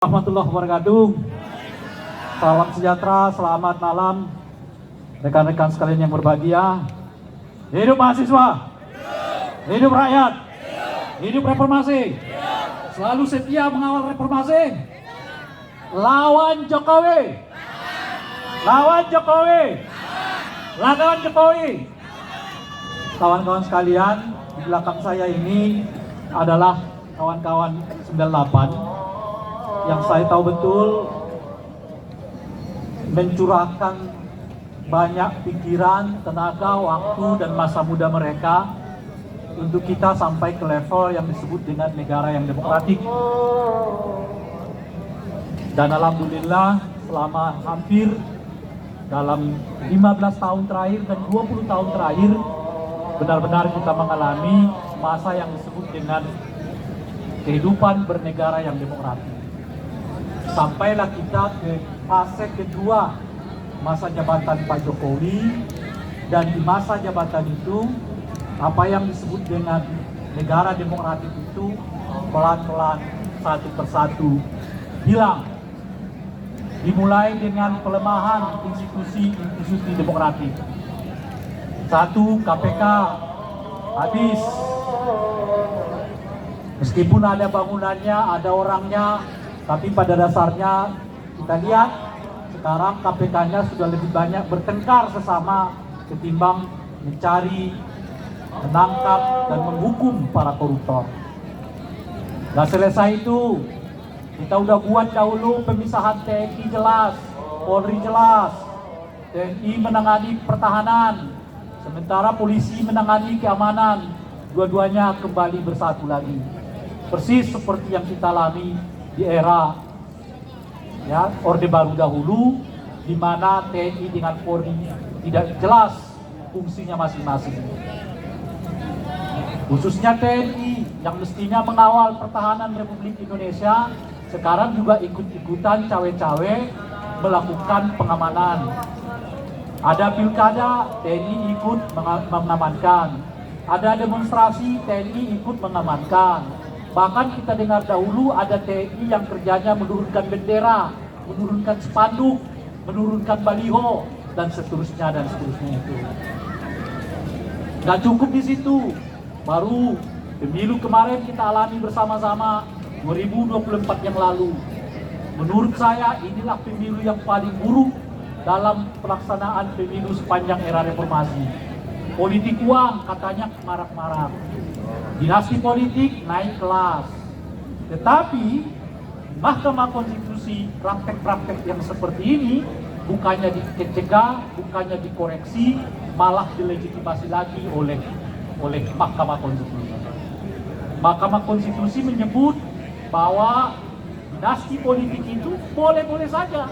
Warahmatullahi wabarakatuh. Salam sejahtera, selamat malam rekan-rekan sekalian yang berbahagia. Hidup mahasiswa, hidup rakyat, hidup reformasi. Selalu setia mengawal reformasi. Lawan Jokowi, lawan Jokowi, lawan Jokowi. Kawan-kawan sekalian, di belakang saya ini adalah kawan-kawan 98 yang saya tahu betul mencurahkan banyak pikiran, tenaga, waktu, dan masa muda mereka untuk kita sampai ke level yang disebut dengan negara yang demokratik. Dan alhamdulillah selama hampir dalam 15 tahun terakhir dan 20 tahun terakhir benar-benar kita mengalami masa yang disebut dengan kehidupan bernegara yang demokratik. Sampailah kita ke fase kedua masa jabatan Pak Jokowi, dan di masa jabatan itu apa yang disebut dengan negara demokratik itu pelan-pelan satu persatu hilang. Dimulai dengan pelemahan institusi demokratik. Satu, KPK habis. Meskipun ada bangunannya, ada orangnya, tapi pada dasarnya kita lihat sekarang KPK-nya sudah lebih banyak bertengkar sesama ketimbang mencari, menangkap, dan menghukum para koruptor. Nah, selesai itu kita udah buat dahulu pemisahan TNI jelas, Polri jelas. TNI menangani pertahanan, sementara polisi menangani keamanan. Dua-duanya kembali bersatu lagi. Persis seperti yang kita alami di era Orde Baru dahulu, di mana TNI dengan Polri tidak jelas fungsinya masing-masing. Khususnya TNI yang mestinya mengawal pertahanan Republik Indonesia, sekarang juga ikut-ikutan cawe-cawe melakukan pengamanan. Ada pilkada, TNI ikut mengamankan. Ada demonstrasi, TNI ikut mengamankan. Bahkan kita dengar dahulu ada TNI yang kerjanya menurunkan bendera, menurunkan spanduk, menurunkan baliho, dan seterusnya itu. Nggak cukup di situ. Baru pemilu kemarin kita alami bersama-sama 2024 yang lalu. Menurut saya inilah pemilu yang paling buruk dalam pelaksanaan pemilu sepanjang era reformasi. Politik uang katanya marak-marak. Dinasti politik naik kelas. Tetapi Mahkamah Konstitusi praktek-praktek yang seperti ini bukannya dicegah, bukannya dikoreksi, malah dilegitimasi lagi oleh Mahkamah Konstitusi. Mahkamah Konstitusi menyebut bahwa dinasti politik itu boleh-boleh saja.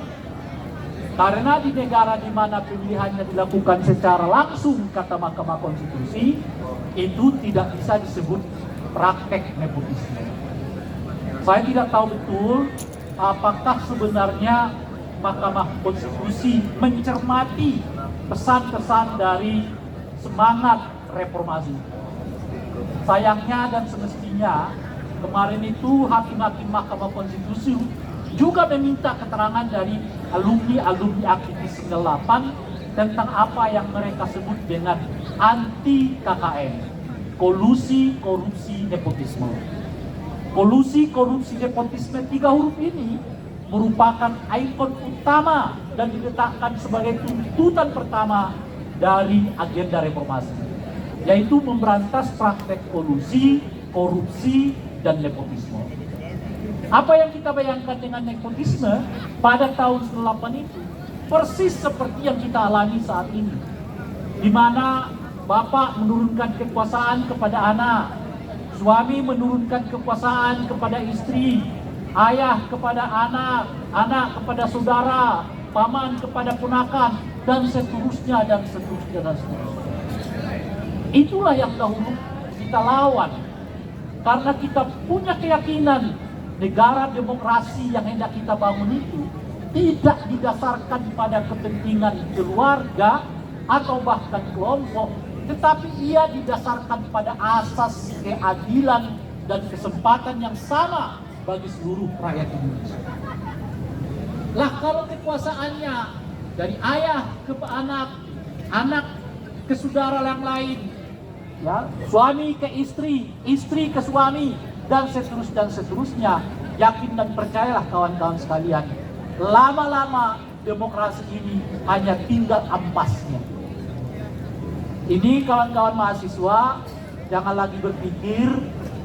Karena di negara di mana pemilihannya dilakukan secara langsung, kata Mahkamah Konstitusi, itu tidak bisa disebut praktek nepotisme. Saya tidak tahu betul apakah sebenarnya Mahkamah Konstitusi mencermati pesan-pesan dari semangat reformasi. Sayangnya dan semestinya kemarin itu hakim-hakim Mahkamah Konstitusi juga meminta keterangan dari alumni aktivis 98 tentang apa yang mereka sebut dengan anti KKN, kolusi, korupsi, nepotisme. Kolusi, korupsi, nepotisme, 3 huruf ini merupakan ikon utama dan diletakkan sebagai tuntutan pertama dari agenda reformasi, yaitu memberantas praktek kolusi, korupsi, dan nepotisme. Apa yang kita bayangkan dengan nepotisme pada tahun 98 itu persis seperti yang kita alami saat ini, di mana bapak menurunkan kekuasaan kepada anak, suami menurunkan kekuasaan kepada istri, ayah kepada anak, anak kepada saudara, paman kepada ponakan, dan seterusnya dan seterusnya dan seterusnya. Itulah yang dahulu kita lawan, karena kita punya keyakinan negara demokrasi yang hendak kita bangun itu tidak didasarkan pada kepentingan keluarga atau bahkan kelompok, tetapi ia didasarkan pada asas keadilan dan kesempatan yang sama bagi seluruh rakyat Indonesia. kalau kekuasaannya dari ayah ke anak, anak ke saudara yang lain, ya, suami ke istri, istri ke suami, dan seterusnya, yakin dan percayalah kawan-kawan sekalian, lama-lama demokrasi ini hanya tinggal ampasnya. Ini kawan-kawan mahasiswa, jangan lagi berpikir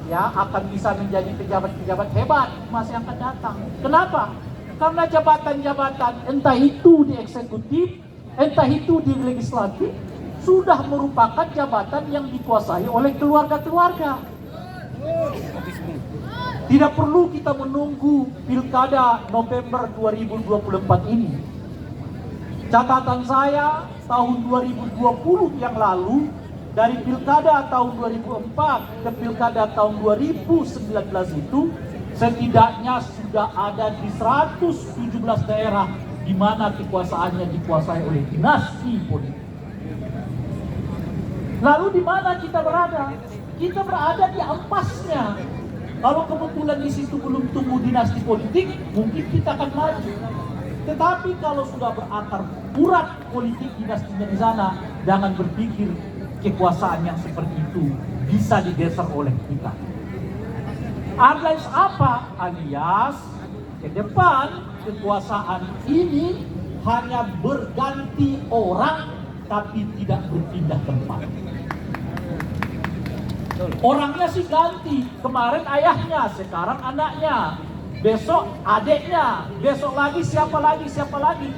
ya akan bisa menjadi pejabat-pejabat hebat di masa yang akan datang. Kenapa? Karena jabatan-jabatan entah itu di eksekutif, entah itu di legislatif, sudah merupakan jabatan yang dikuasai oleh keluarga-keluarga. Tidak perlu kita menunggu pilkada November 2024 ini. Catatan saya tahun 2020 yang lalu, dari pilkada tahun 2004 ke pilkada tahun 2019 itu setidaknya sudah ada di 117 daerah di mana kekuasaannya dikuasai oleh dinasti politik. Lalu di mana kita berada? Kita berada di ampasnya. Kalau kebetulan di situ belum tumbuh dinasti politik, mungkin kita akan maju. Tetapi kalau sudah berakar urat politik dinastinya di sana, jangan berpikir kekuasaan yang seperti itu bisa digeser oleh kita. Alias apa? Alias ke depan kekuasaan ini hanya berganti orang tapi tidak berpindah tempat. Orangnya sih ganti, kemarin ayahnya, sekarang anaknya, besok adiknya, besok lagi siapa lagi.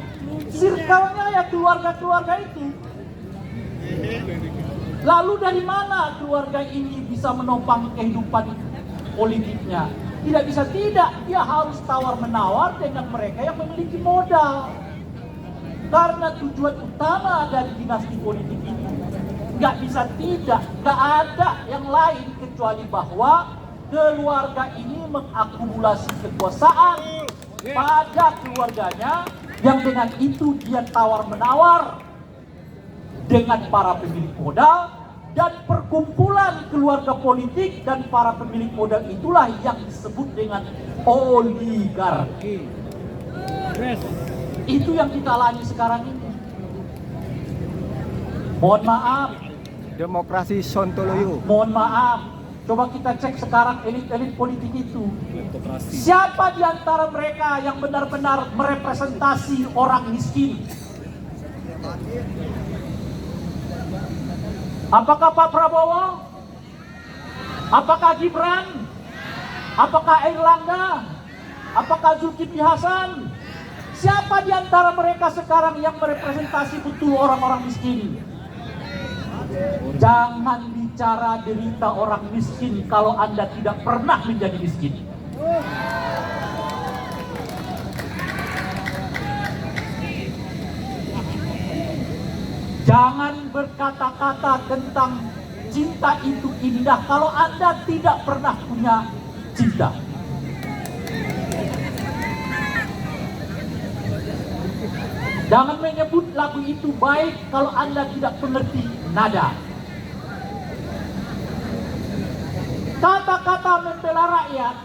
Circle-nya ya keluarga-keluarga itu. Lalu dari mana keluarga ini bisa menopang kehidupan politiknya? Tidak bisa tidak, dia harus tawar-menawar dengan mereka yang memiliki modal. Karena tujuan utama dari dinasti politik itu nggak bisa tidak, nggak ada yang lain kecuali bahwa keluarga ini mengakumulasi kekuasaan pada keluarganya, yang dengan itu dia tawar-menawar dengan para pemilik modal, dan perkumpulan keluarga politik dan para pemilik modal itulah yang disebut dengan oligarki. Itu yang kita alami sekarang ini. Mohon maaf. Demokrasi Sontoloyo. Mohon maaf. Coba kita cek sekarang elit-elit politik itu. Siapa di antara mereka yang benar-benar merepresentasi orang miskin? Apakah Pak Prabowo? Apakah Gibran? Apakah Erlangga? Apakah Zulkifli Hasan? Siapa di antara mereka sekarang yang merepresentasi betul orang-orang miskin? Jangan bicara derita orang miskin kalau Anda tidak pernah menjadi miskin. Jangan berkata-kata tentang cinta itu indah kalau Anda tidak pernah punya cinta. Jangan menyebut lagu itu baik kalau Anda tidak mengerti nada. Kata-kata membela rakyat,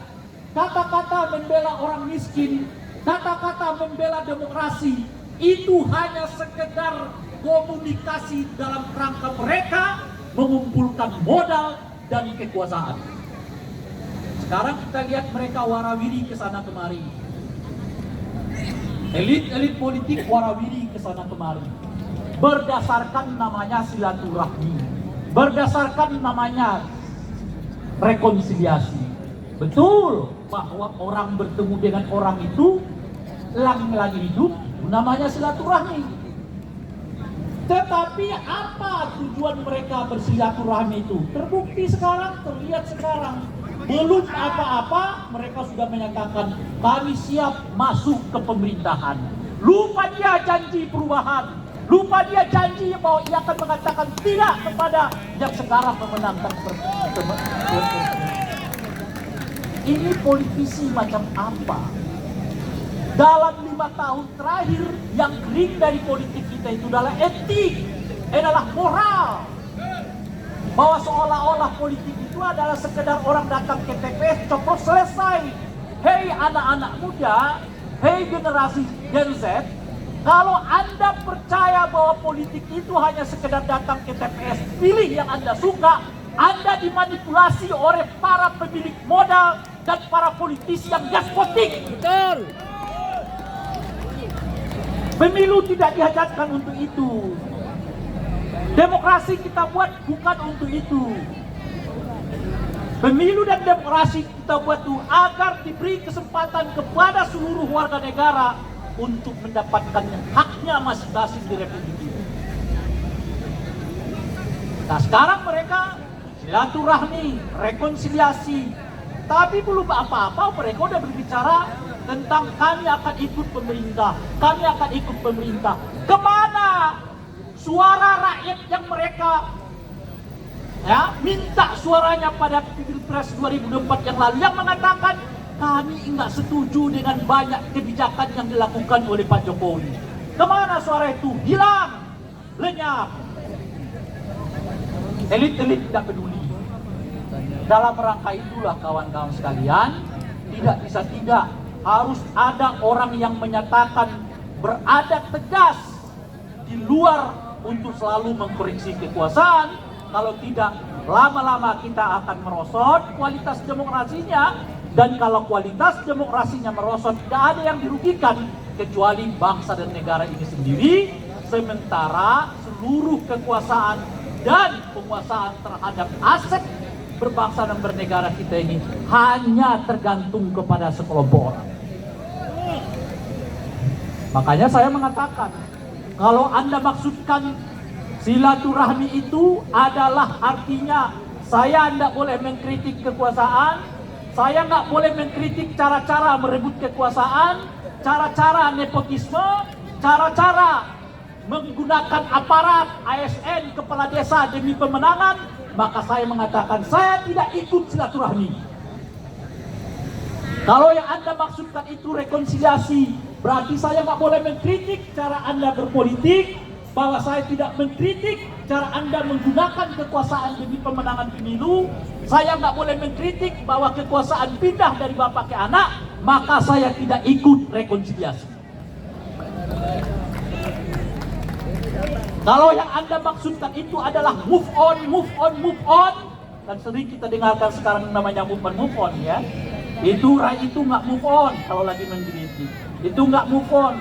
kata-kata membela orang miskin, kata-kata membela demokrasi, itu hanya sekedar komunikasi dalam rangka mereka mengumpulkan modal dan kekuasaan. Sekarang kita lihat mereka warawiri ke sana kemari. Elit-elit politik warawiri ke sana kemari. Berdasarkan namanya silaturahmi, berdasarkan namanya rekonsiliasi. Betul bahwa orang bertemu dengan orang itu lagi hidup, namanya silaturahmi. Tetapi apa tujuan mereka bersilaturahmi itu? Terbukti sekarang, terlihat sekarang. Belum apa-apa mereka sudah menyatakan kami siap masuk ke pemerintahan. Lupa dia janji perubahan. Lupa dia janji bahwa ia akan mengatakan tidak kepada yang sekarang memenangkan ini politisi macam apa? Dalam 5 tahun terakhir yang kering dari politik kita itu adalah etik, adalah moral. Bahwa seolah-olah politik itu adalah sekedar orang datang ke TPS, coplos, selesai. Hei anak-anak muda, hei generasi Gen Z, kalau Anda percaya bahwa politik itu hanya sekedar datang ke TPS, pilih yang Anda suka, Anda dimanipulasi oleh para pemilik modal dan para politisi yang despotik. Betul. Pemilu tidak dihajatkan untuk itu. Demokrasi kita buat bukan untuk itu. Pemilu dan demokrasi kita buat itu agar diberi kesempatan kepada seluruh warga negara untuk mendapatkan haknya masing-masing di Republik ini. Nah sekarang mereka silaturahmi, rekonsiliasi, tapi belum apa-apa mereka udah berbicara tentang kami akan ikut pemerintah, kami akan ikut pemerintah. Kemana suara rakyat yang mereka minta suaranya pada Pilpres 2024 yang lalu, yang mengatakan kami enggak setuju dengan banyak kebijakan yang dilakukan oleh Pak Jokowi. Kemana suara itu? Hilang, lenyap. Elit-elit tidak peduli. Dalam rangka itulah kawan-kawan sekalian, tidak bisa tidak, harus ada orang yang menyatakan berada tegas di luar untuk selalu mengkoreksi kekuasaan. Kalau tidak, lama-lama kita akan merosot kualitas demokrasinya. Dan kalau kualitas demokrasinya merosot, tidak ada yang dirugikan kecuali bangsa dan negara ini sendiri. Sementara seluruh kekuasaan dan penguasaan terhadap aset berbangsa dan bernegara kita ini hanya tergantung kepada sekelompok orang. Makanya saya mengatakan, kalau Anda maksudkan silaturahmi itu adalah artinya saya tidak boleh mengkritik kekuasaan, saya nggak boleh mengkritik cara-cara merebut kekuasaan, cara-cara nepotisme, cara-cara menggunakan aparat ASN kepala desa demi pemenangan, maka saya mengatakan saya tidak ikut silaturahmi. Kalau yang Anda maksudkan itu rekonsiliasi, berarti saya nggak boleh mengkritik cara Anda berpolitik, bahwa saya tidak mengkritik cara Anda menggunakan kekuasaan demi pemenangan pemilu, saya nggak boleh mengkritik bahwa kekuasaan pindah dari bapak ke anak, maka saya tidak ikut rekonsiliasi. Kalau yang Anda maksudkan itu adalah move on, dan sering kita dengarkan sekarang namanya move on ya. Itu nggak move on kalau lagi mengkritik. Itu nggak move on.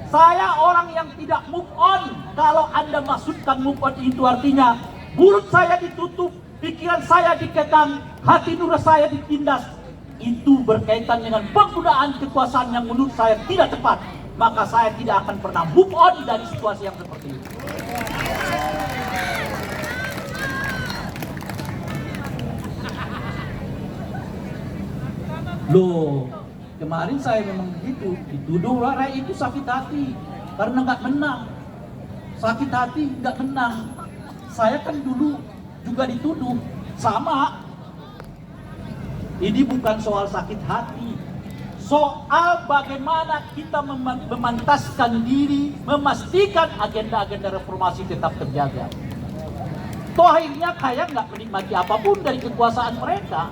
Saya orang yang tidak move on. Kalau Anda maksudkan move on itu artinya mulut saya ditutup, pikiran saya dikekang, hati nurani saya ditindas. Itu berkaitan dengan penggunaan kekuasaan yang menurut saya tidak tepat. Maka saya tidak akan pernah move on dari situasi yang seperti itu. Loh, kemarin saya memang begitu, dituduh rakyat itu sakit hati karena nggak menang. Sakit hati nggak menang. Saya kan dulu juga dituduh sama. Ini bukan soal sakit hati, soal bagaimana kita memantaskan diri, memastikan agenda-agenda reformasi tetap terjaga. Toh akhirnya kayak nggak menikmati apapun dari kekuasaan mereka.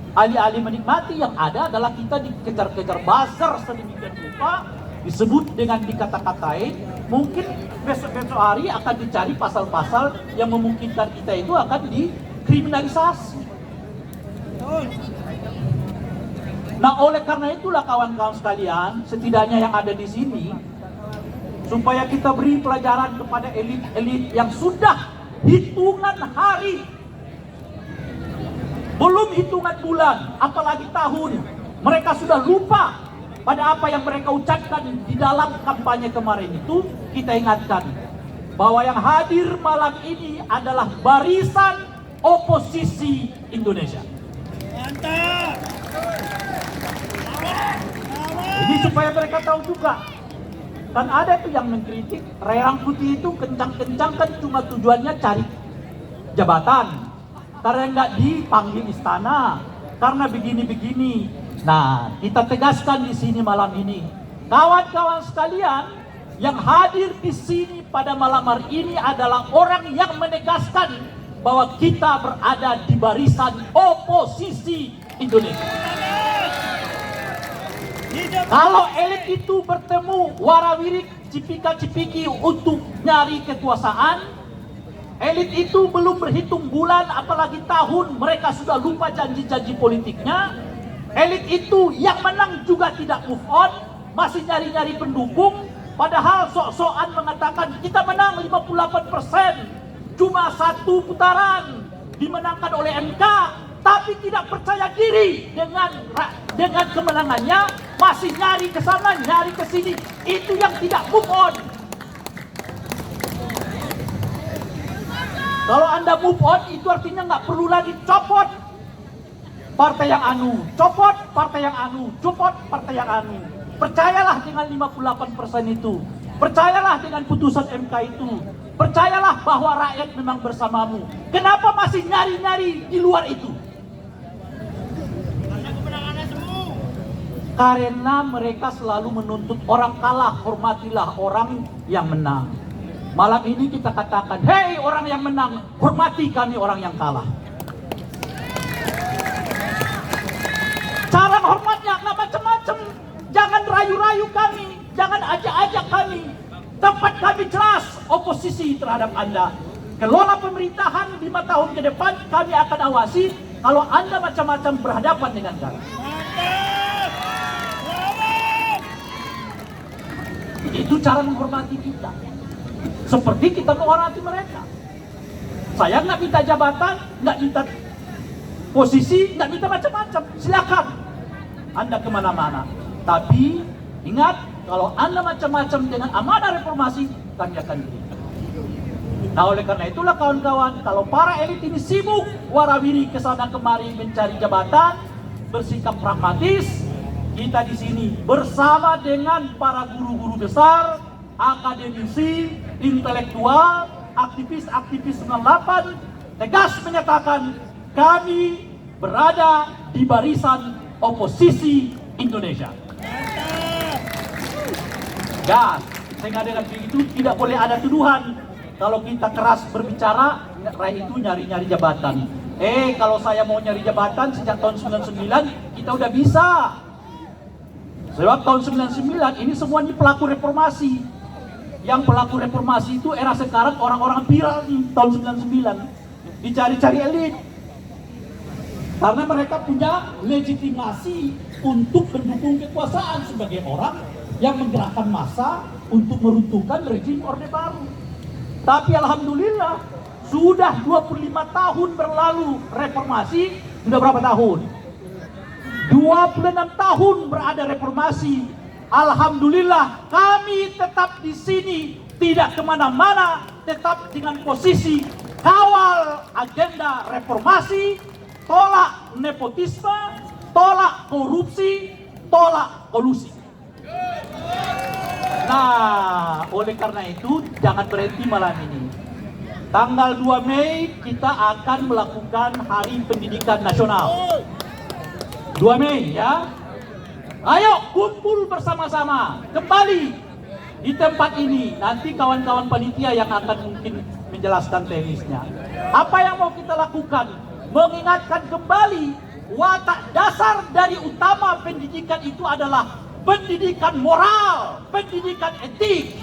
Alih-alih menikmati, yang ada adalah kita dikejar-kejar buzzer sedemikian rupa, disebut dengan dikata-katain. Mungkin besok-besok hari akan dicari pasal-pasal yang memungkinkan kita itu akan dikriminalisasi. Nah, oleh karena itulah kawan-kawan sekalian, setidaknya yang ada di sini, supaya kita beri pelajaran kepada elit-elit yang sudah hitungan hari, belum hitungan bulan, apalagi tahun, mereka sudah lupa pada apa yang mereka ucapkan di dalam kampanye kemarin itu. Kita ingatkan bahwa yang hadir malam ini adalah barisan oposisi Indonesia. Mantap. Jadi supaya mereka tahu juga. Kan ada tuh yang mengkritik Rerang Putih itu kencang-kencang kan cuma tujuannya cari jabatan. Karena nggak dipanggil istana, karena begini-begini. Nah, kita tegaskan di sini malam ini, kawan-kawan sekalian, yang hadir di sini pada malam hari ini adalah orang yang menegaskan bahwa kita berada di barisan oposisi Indonesia. Kalau elit itu bertemu warawirik cipika-cipiki untuk nyari kekuasaan, elit itu belum berhitung bulan apalagi tahun mereka sudah lupa janji-janji politiknya. Elit itu yang menang juga tidak move on, masih nyari-nyari pendukung, padahal sok-sokan mengatakan kita menang 58%, cuma 1 putaran dimenangkan oleh MK, tapi tidak percaya diri dengan kemenangannya, masih nyari ke sana, nyari ke sini. Itu yang tidak move on. Kalau Anda move on, itu artinya nggak perlu lagi copot partai yang anu, copot partai yang anu, copot partai yang anu. Percayalah dengan 58% itu. Percayalah dengan putusan MK itu. Percayalah bahwa rakyat memang bersamamu. Kenapa masih nyari-nyari di luar itu? Karena mereka selalu menuntut orang kalah, hormatilah orang yang menang. Malam ini kita katakan, hei orang yang menang, hormati kami orang yang kalah. Cara hormatnya nggak macam-macam. Jangan rayu-rayu kami, jangan ajak-ajak kami. Tempat kami jelas oposisi terhadap Anda. Kelola pemerintahan 5 tahun ke depan kami akan awasi kalau Anda macam-macam berhadapan dengan kami. Itu cara menghormati kita. Seperti kita menghormati mereka. Saya nggak minta jabatan, nggak minta posisi, nggak minta macam-macam. Silakan Anda kemana-mana. Tapi ingat, kalau Anda macam-macam dengan amanah reformasi, kami akan berikan. Nah oleh karena itulah kawan-kawan, kalau para elit ini sibuk warawiri kesana kemari mencari jabatan, bersikap pragmatis, kita di sini bersama dengan para guru-guru besar, akademisi, intelektual, aktivis-aktivis 98 tegas menyatakan kami berada di barisan oposisi Indonesia. Ya, sehingga dengan begitu tidak boleh ada tuduhan kalau kita keras berbicara, rakyat itu nyari-nyari jabatan. Kalau saya mau nyari jabatan sejak tahun 99 kita udah bisa. Sebab tahun 99 ini semuanya pelaku reformasi. Yang pelaku reformasi itu era sekarang orang-orang viral di tahun 99. Dicari-cari elit. Karena mereka punya legitimasi untuk mendukung kekuasaan sebagai orang yang menggerakkan massa untuk meruntuhkan rezim Orde Baru. Tapi alhamdulillah sudah 25 tahun berlalu reformasi. Sudah berapa tahun? 26 tahun berada reformasi. Alhamdulillah kami tetap di sini, tidak kemana-mana, tetap dengan posisi kawal agenda reformasi, tolak nepotisme, tolak korupsi, tolak kolusi. Nah, oleh karena itu jangan berhenti malam ini. Tanggal 2 Mei kita akan melakukan Hari Pendidikan Nasional. 2 Mei ya. Ayo kumpul bersama-sama kembali di tempat ini. Nanti kawan-kawan panitia yang akan mungkin menjelaskan teknisnya. Apa yang mau kita lakukan? Mengingatkan kembali watak dasar dari utama pendidikan itu adalah pendidikan moral, pendidikan etik.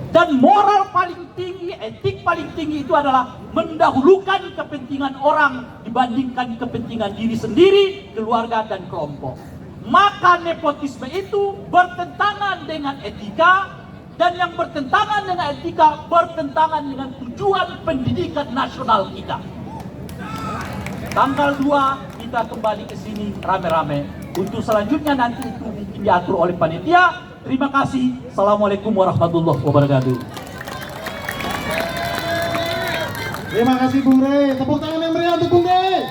Dan moral paling tinggi, etik paling tinggi itu adalah mendahulukan kepentingan orang dibandingkan kepentingan diri sendiri, keluarga dan kelompok. Maka nepotisme itu bertentangan dengan etika, dan yang bertentangan dengan etika bertentangan dengan tujuan pendidikan nasional kita. Tanggal 2 kita kembali ke sini rame-rame. Untuk selanjutnya nanti itu mungkin diatur oleh panitia. Terima kasih. Assalamualaikum warahmatullahi wabarakatuh. Terima kasih Bung Rey. Tepuk tangan yang meriah untuk Bung Rey.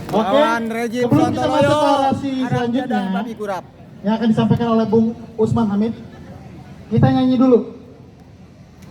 Oke, sebelum kita masuk ke orasi selanjutnya yang akan disampaikan oleh Bung Usman Hamid, kita nyanyi dulu.